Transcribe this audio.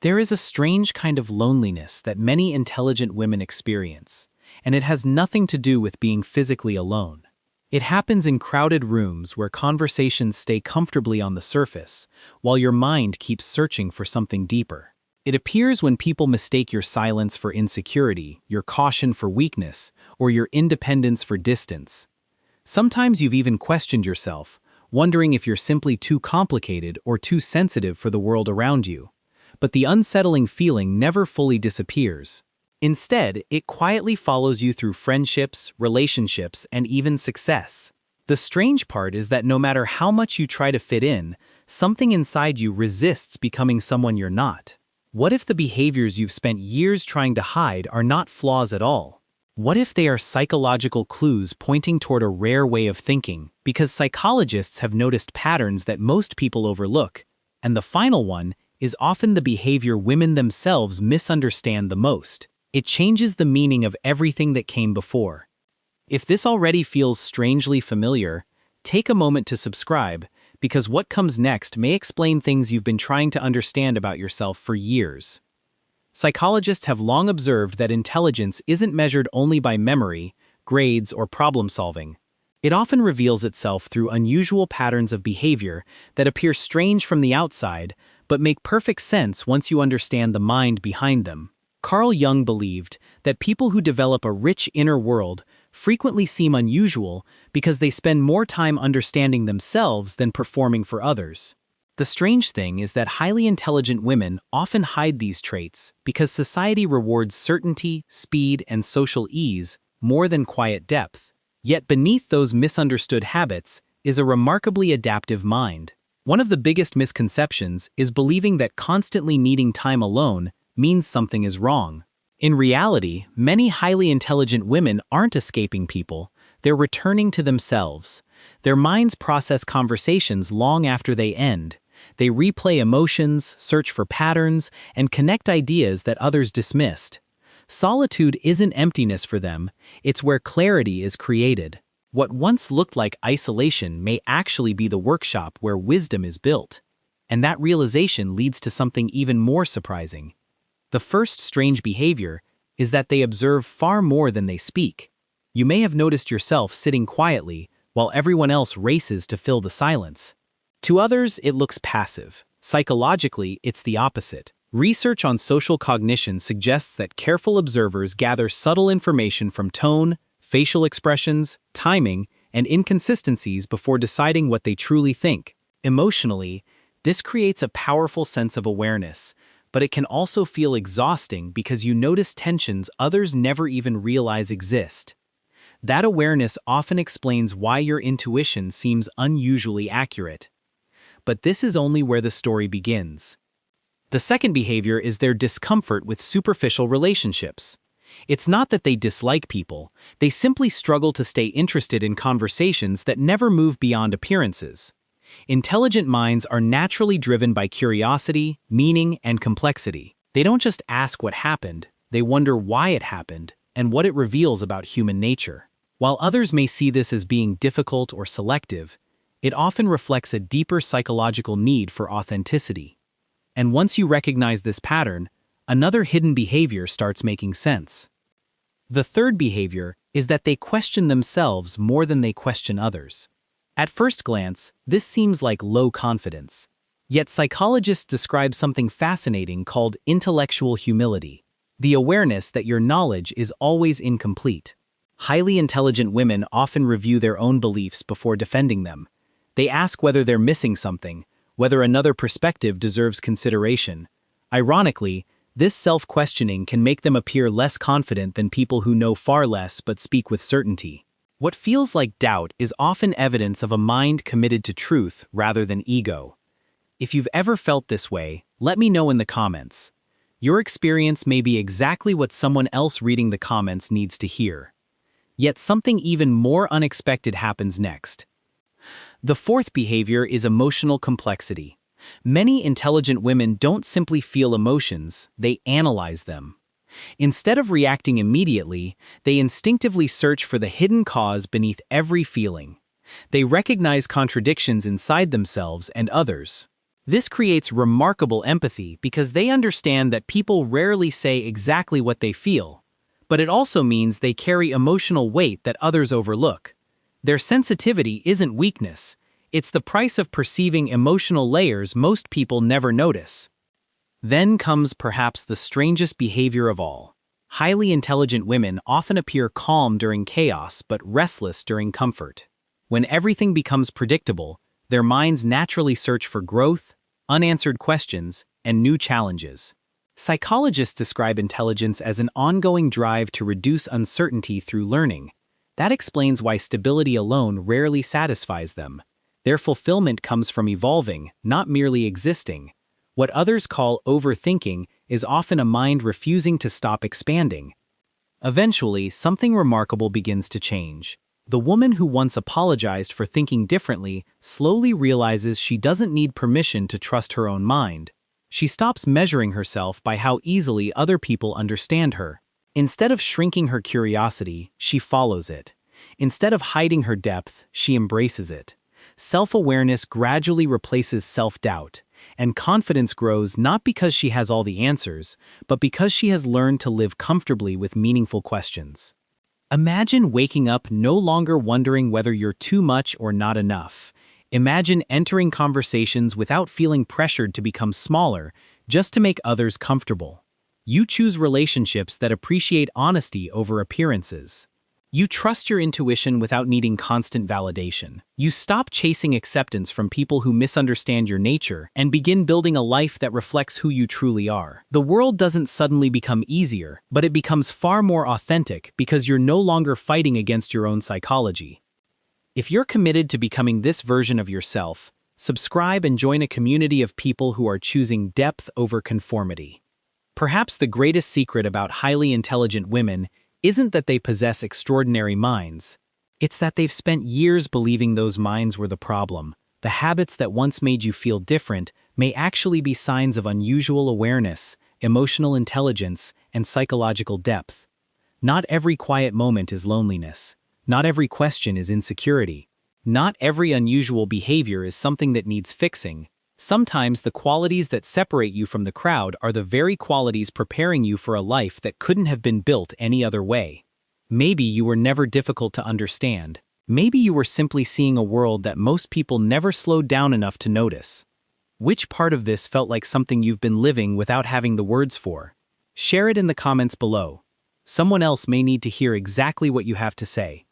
There is a strange kind of loneliness that many intelligent women experience, and it has nothing to do with being physically alone. It happens in crowded rooms where conversations stay comfortably on the surface, while your mind keeps searching for something deeper. It appears when people mistake your silence for insecurity, your caution for weakness, or your independence for distance. Sometimes you've even questioned yourself, wondering if you're simply too complicated or too sensitive for the world around you. But the unsettling feeling never fully disappears. Instead, it quietly follows you through friendships, relationships, and even success. The strange part is that no matter how much you try to fit in, something inside you resists becoming someone you're not. What if the behaviors you've spent years trying to hide are not flaws at all? What if they are psychological clues pointing toward a rare way of thinking? Because psychologists have noticed patterns that most people overlook, and the final one is often the behavior women themselves misunderstand the most. It changes the meaning of everything that came before. If this already feels strangely familiar, take a moment to subscribe, because what comes next may explain things you've been trying to understand about yourself for years. Psychologists have long observed that intelligence isn't measured only by memory, grades, or problem solving. It often reveals itself through unusual patterns of behavior that appear strange from the outside, but make perfect sense once you understand the mind behind them. Carl Jung believed that people who develop a rich inner world frequently seem unusual because they spend more time understanding themselves than performing for others. The strange thing is that highly intelligent women often hide these traits because society rewards certainty, speed, and social ease more than quiet depth. Yet beneath those misunderstood habits is a remarkably adaptive mind. One of the biggest misconceptions is believing that constantly needing time alone means something is wrong. In reality, many highly intelligent women aren't escaping people, they're returning to themselves. Their minds process conversations long after they end. They replay emotions, search for patterns, and connect ideas that others dismissed. Solitude isn't emptiness for them, it's where clarity is created. What once looked like isolation may actually be the workshop where wisdom is built. And that realization leads to something even more surprising. The first strange behavior is that they observe far more than they speak. You may have noticed yourself sitting quietly while everyone else races to fill the silence. To others, it looks passive. Psychologically, it's the opposite. Research on social cognition suggests that careful observers gather subtle information from tone, facial expressions, timing, and inconsistencies before deciding what they truly think. Emotionally, this creates a powerful sense of awareness, but it can also feel exhausting because you notice tensions others never even realize exist. That awareness often explains why your intuition seems unusually accurate. But this is only where the story begins. The second behavior is their discomfort with superficial relationships. It's not that they dislike people, they simply struggle to stay interested in conversations that never move beyond appearances. Intelligent minds are naturally driven by curiosity, meaning, and complexity. They don't just ask what happened, they wonder why it happened and what it reveals about human nature. While others may see this as being difficult or selective, it often reflects a deeper psychological need for authenticity. And once you recognize this pattern, another hidden behavior starts making sense. The third behavior is that they question themselves more than they question others. At first glance, this seems like low confidence. Yet psychologists describe something fascinating called intellectual humility, the awareness that your knowledge is always incomplete. Highly intelligent women often review their own beliefs before defending them. They ask whether they're missing something, whether another perspective deserves consideration. Ironically, this self-questioning can make them appear less confident than people who know far less but speak with certainty. What feels like doubt is often evidence of a mind committed to truth rather than ego. If you've ever felt this way, let me know in the comments. Your experience may be exactly what someone else reading the comments needs to hear. Yet something even more unexpected happens next. The fourth behavior is emotional complexity. Many intelligent women don't simply feel emotions, they analyze them. Instead of reacting immediately, they instinctively search for the hidden cause beneath every feeling. They recognize contradictions inside themselves and others. This creates remarkable empathy because they understand that people rarely say exactly what they feel, but it also means they carry emotional weight that others overlook. Their sensitivity isn't weakness, it's the price of perceiving emotional layers most people never notice. Then comes perhaps the strangest behavior of all. Highly intelligent women often appear calm during chaos but restless during comfort. When everything becomes predictable, their minds naturally search for growth, unanswered questions, and new challenges. Psychologists describe intelligence as an ongoing drive to reduce uncertainty through learning. That explains why stability alone rarely satisfies them. Their fulfillment comes from evolving, not merely existing. What others call overthinking is often a mind refusing to stop expanding. Eventually, something remarkable begins to change. The woman who once apologized for thinking differently slowly realizes she doesn't need permission to trust her own mind. She stops measuring herself by how easily other people understand her. Instead of shrinking her curiosity, she follows it. Instead of hiding her depth, she embraces it. Self-awareness gradually replaces self-doubt, and confidence grows not because she has all the answers, but because she has learned to live comfortably with meaningful questions. Imagine waking up no longer wondering whether you're too much or not enough. Imagine entering conversations without feeling pressured to become smaller, just to make others comfortable. You choose relationships that appreciate honesty over appearances. You trust your intuition without needing constant validation. You stop chasing acceptance from people who misunderstand your nature and begin building a life that reflects who you truly are. The world doesn't suddenly become easier, but it becomes far more authentic because you're no longer fighting against your own psychology. If you're committed to becoming this version of yourself, subscribe and join a community of people who are choosing depth over conformity. Perhaps the greatest secret about highly intelligent women isn't that they possess extraordinary minds. It's that they've spent years believing those minds were the problem. The habits that once made you feel different may actually be signs of unusual awareness, emotional intelligence, and psychological depth. Not every quiet moment is loneliness. Not every question is insecurity. Not every unusual behavior is something that needs fixing. Sometimes the qualities that separate you from the crowd are the very qualities preparing you for a life that couldn't have been built any other way. Maybe you were never difficult to understand. Maybe you were simply seeing a world that most people never slowed down enough to notice. Which part of this felt like something you've been living without having the words for? Share it in the comments below. Someone else may need to hear exactly what you have to say.